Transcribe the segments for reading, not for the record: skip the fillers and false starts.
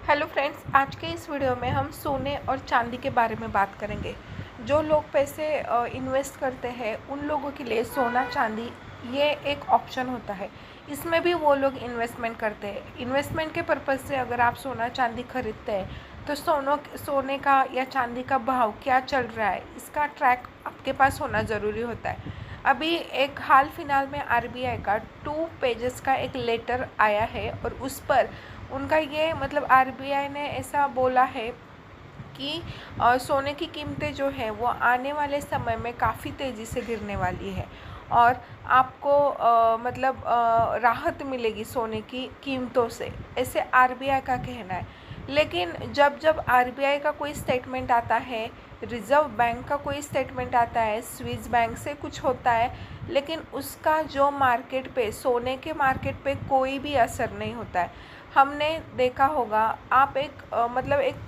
Hello friends, आज के इस वीडियो में हम सोने और चांदी के बारे में बात करेंगे। जो लोग पैसे इन्वेस्ट करते हैं उन लोगों के लिए सोना चांदी ये एक ऑप्शन होता है। इसमें भी वो लोग इन्वेस्टमेंट करते हैं। इन्वेस्टमेंट के पर्पज़ से अगर आप सोना चांदी खरीदते हैं तो सोने का या चांदी का भाव क्या चल रहा है इसका ट्रैक आपके पास होना ज़रूरी होता है। अभी एक हाल फिलहाल में आरबीआई का 2 पेजेस का एक लेटर आया है और उस पर उनका ये मतलब आरबीआई ने ऐसा बोला है कि सोने की कीमतें जो है वो आने वाले समय में काफ़ी तेज़ी से गिरने वाली है और आपको राहत मिलेगी सोने की कीमतों से, ऐसे आरबीआई का कहना है। लेकिन जब जब आरबीआई का कोई स्टेटमेंट आता है, रिज़र्व बैंक का कोई स्टेटमेंट आता है, स्विस बैंक से कुछ होता है, लेकिन उसका जो मार्केट पे सोने के मार्केट पे कोई भी असर नहीं होता है। हमने देखा होगा, आप एक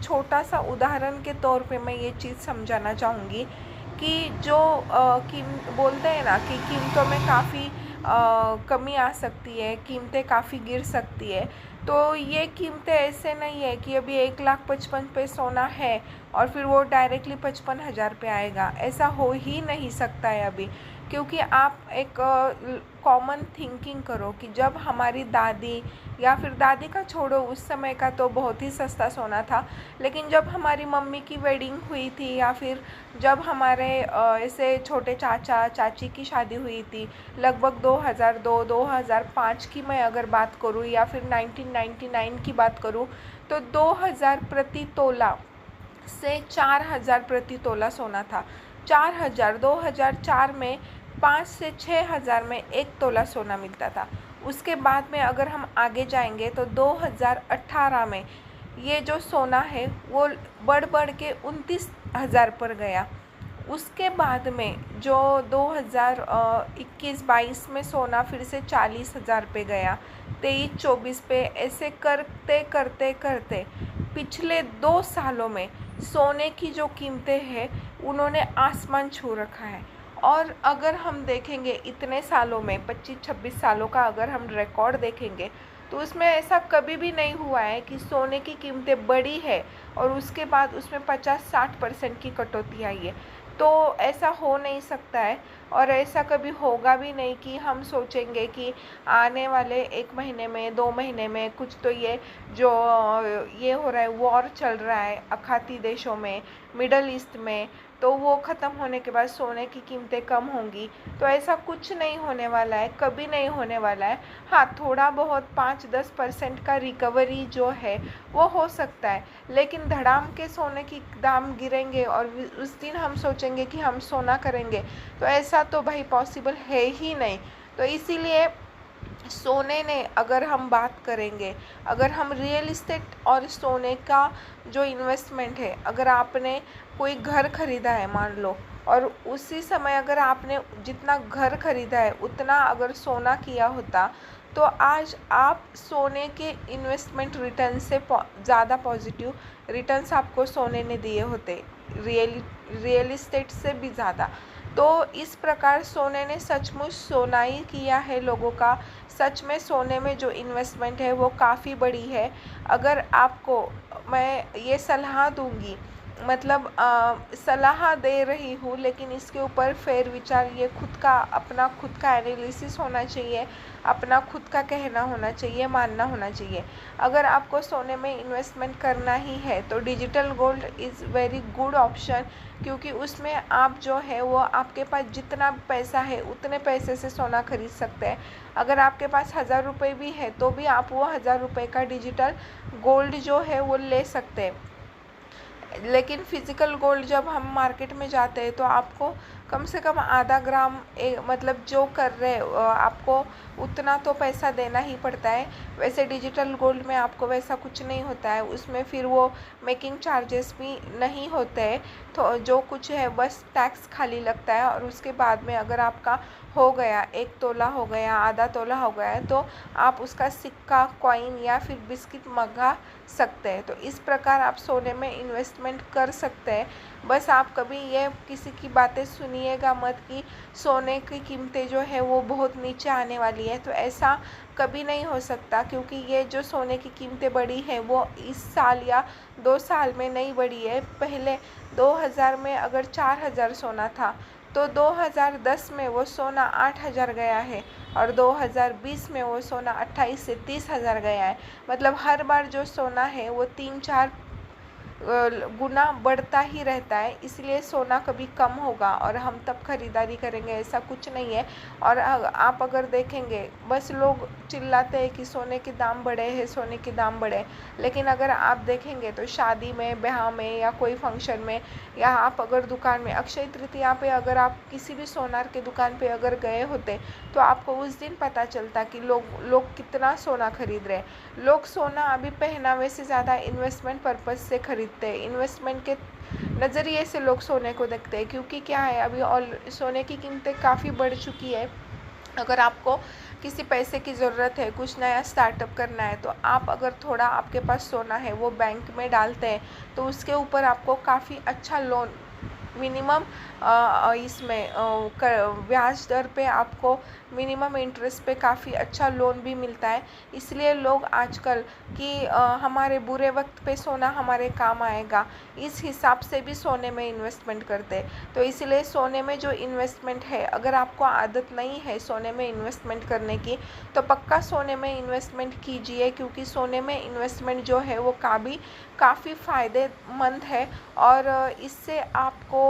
छोटा सा उदाहरण के तौर पे मैं ये चीज़ समझाना चाहूँगी कि जो बोलते हैं ना कि कीमतों में काफ़ी कमी आ सकती है, कीमतें काफ़ी गिर सकती है। तो ये कीमतें ऐसे नहीं है कि अभी 1,55,000 पे सोना है और फिर वो डायरेक्टली 55,000 पे आएगा, ऐसा हो ही नहीं सकता है अभी। क्योंकि आप एक कॉमन थिंकिंग करो कि जब हमारी दादी या फिर दादी का छोड़ो, उस समय का तो बहुत ही सस्ता सोना था, लेकिन जब हमारी मम्मी की वेडिंग हुई थी या फिर जब हमारे ऐसे छोटे चाचा चाची की शादी हुई थी, लगभग 2002-2005 की मैं अगर बात करूँ या फिर 1999 की बात करूँ, तो 2000 प्रति तोला से 4000 प्रति तोला सोना था। 4000 2004 में 5 से 6000 में एक तोला सोना मिलता था। उसके बाद में अगर हम आगे जाएंगे तो 2018 में ये जो सोना है वो बढ़ के 29,000 पर गया। उसके बाद में जो 2021-22 में सोना फिर से 40,000 पे गया, 23-24 पे, ऐसे करते करते करते पिछले 2 सालों में सोने की जो कीमतें हैं उन्होंने आसमान छू रखा है। और अगर हम देखेंगे इतने सालों में 25-26 सालों का अगर हम रिकॉर्ड देखेंगे तो उसमें ऐसा कभी भी नहीं हुआ है कि सोने की कीमतें बढ़ी है और उसके बाद उसमें 50-60% की कटौती आई है। तो ऐसा हो नहीं सकता है और ऐसा कभी होगा भी नहीं कि हम सोचेंगे कि आने वाले 1 महीने में 2 महीने में कुछ तो ये हो रहा है, वॉर चल रहा है अखाती देशों में, मिडल ईस्ट में, तो वो ख़त्म होने के बाद सोने की कीमतें कम होंगी। तो ऐसा कुछ नहीं होने वाला है, कभी नहीं होने वाला है। हाँ, थोड़ा बहुत 5-10% का रिकवरी जो है वो हो सकता है, लेकिन धड़ाम के सोने की दाम गिरेंगे और उस दिन हम सोचेंगे कि हम सोना करेंगे, तो ऐसा तो भाई पॉसिबल है ही नहीं। तो इसीलिए सोने ने अगर हम बात करेंगे, अगर हम रियल इस्टेट और सोने का जो इन्वेस्टमेंट है, अगर आपने कोई घर खरीदा है मान लो, और उसी समय अगर आपने जितना घर खरीदा है उतना अगर सोना किया होता, तो आज आप सोने के इन्वेस्टमेंट रिटर्न से ज़्यादा पॉजिटिव रिटर्न्स आपको सोने ने दिए होते, रियल इस्टेट से भी ज़्यादा। तो इस प्रकार सोने ने सचमुच सोना ही किया है लोगों का। सच में सोने में जो इन्वेस्टमेंट है वो काफ़ी बड़ी है। अगर आपको मैं ये सलाह दूंगी, सलाह दे रही हूँ, लेकिन इसके ऊपर फेर विचार ये अपना खुद का एनालिसिस होना चाहिए, अपना खुद का कहना होना चाहिए, मानना होना चाहिए। अगर आपको सोने में इन्वेस्टमेंट करना ही है तो digital gold is very good option, क्योंकि उसमें आप जो है वो आपके पास जितना पैसा है उतने पैसे से सोना खरीद सकते हैं। अगर आपके पास 1000 रुपये भी है तो भी आप वो 1000 रुपये का डिजिटल गोल्ड जो है वो ले सकते हैं। लेकिन फिज़िकल गोल्ड जब हम मार्केट में जाते हैं तो आपको कम से कम आधा ग्राम जो कर रहे आपको उतना तो पैसा देना ही पड़ता है। वैसे डिजिटल गोल्ड में आपको वैसा कुछ नहीं होता है, उसमें फिर वो मेकिंग चार्जेस भी नहीं होते हैं, तो जो कुछ है बस टैक्स खाली लगता है। और उसके बाद में अगर आपका हो गया 1 तोला हो गया, आधा तोला हो गया है, तो आप उसका सिक्का, कॉइन या फिर बिस्किट मंगा सकते हैं। तो इस प्रकार आप सोने में इन्वेस्टमेंट कर सकते हैं। बस आप कभी ये किसी की बातें सुनिए सुनिएगा मत कि सोने की कीमतें जो है वो बहुत नीचे आने वाली है। तो ऐसा कभी नहीं हो सकता, क्योंकि ये जो सोने की कीमतें बढ़ी हैं वो इस साल या 2 साल में नहीं बढ़ी है। पहले 2000 में अगर 4000 सोना था तो 2010 में वो सोना 8000 गया है, और 2020 में वो सोना 28 से 30 हज़ार गया है। मतलब हर बार जो सोना है वो 3-4 गुना बढ़ता ही रहता है। इसलिए सोना कभी कम होगा और हम तब खरीदारी करेंगे, ऐसा कुछ नहीं है। और आप अगर देखेंगे, बस लोग चिल्लाते हैं कि सोने के दाम बढ़े हैं, सोने के दाम बढ़े, लेकिन अगर आप देखेंगे तो शादी में, ब्याह में या कोई फंक्शन में, या आप अगर दुकान में अक्षय तृतीया पे अगर आप किसी भी सोनार के दुकान पे अगर गए होते तो आपको उस दिन पता चलता कि लोग कितना सोना खरीद रहे हैं। लोग सोना अभी पहनावे से ज़्यादा इन्वेस्टमेंट पर्पज़ से खरीदते हैं। इन्वेस्टमेंट के नज़रिए से लोग सोने को देखते हैं, क्योंकि क्या है, अभी और सोने की कीमतें काफ़ी बढ़ चुकी है। अगर आपको किसी पैसे की ज़रूरत है, कुछ नया स्टार्टअप करना है, तो आप अगर थोड़ा आपके पास सोना है वो बैंक में डालते हैं तो उसके ऊपर आपको काफ़ी अच्छा लोन मिनिमम इसमें ब्याज दर पे आपको मिनिमम इंटरेस्ट पे काफ़ी अच्छा लोन भी मिलता है। इसलिए लोग आजकल कि हमारे बुरे वक्त पे सोना हमारे काम आएगा, इस हिसाब से भी सोने में इन्वेस्टमेंट करते हैं। तो इसलिए सोने में जो इन्वेस्टमेंट है, अगर आपको आदत नहीं है सोने में इन्वेस्टमेंट करने की तो पक्का सोने में इन्वेस्टमेंट कीजिए, क्योंकि सोने में इन्वेस्टमेंट जो है वो काफ़ी फ़ायदेमंद है। और इससे आपको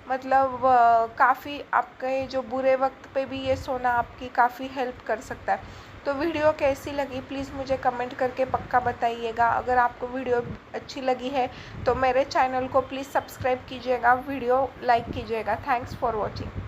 मतलब काफ़ी आपके जो बुरे वक्त पे भी ये सोना आपकी काफ़ी हेल्प कर सकता है। तो वीडियो कैसी लगी प्लीज़ मुझे कमेंट करके पक्का बताइएगा। अगर आपको वीडियो अच्छी लगी है तो मेरे चैनल को प्लीज़ सब्सक्राइब कीजिएगा, वीडियो लाइक कीजिएगा। Thanks for watching.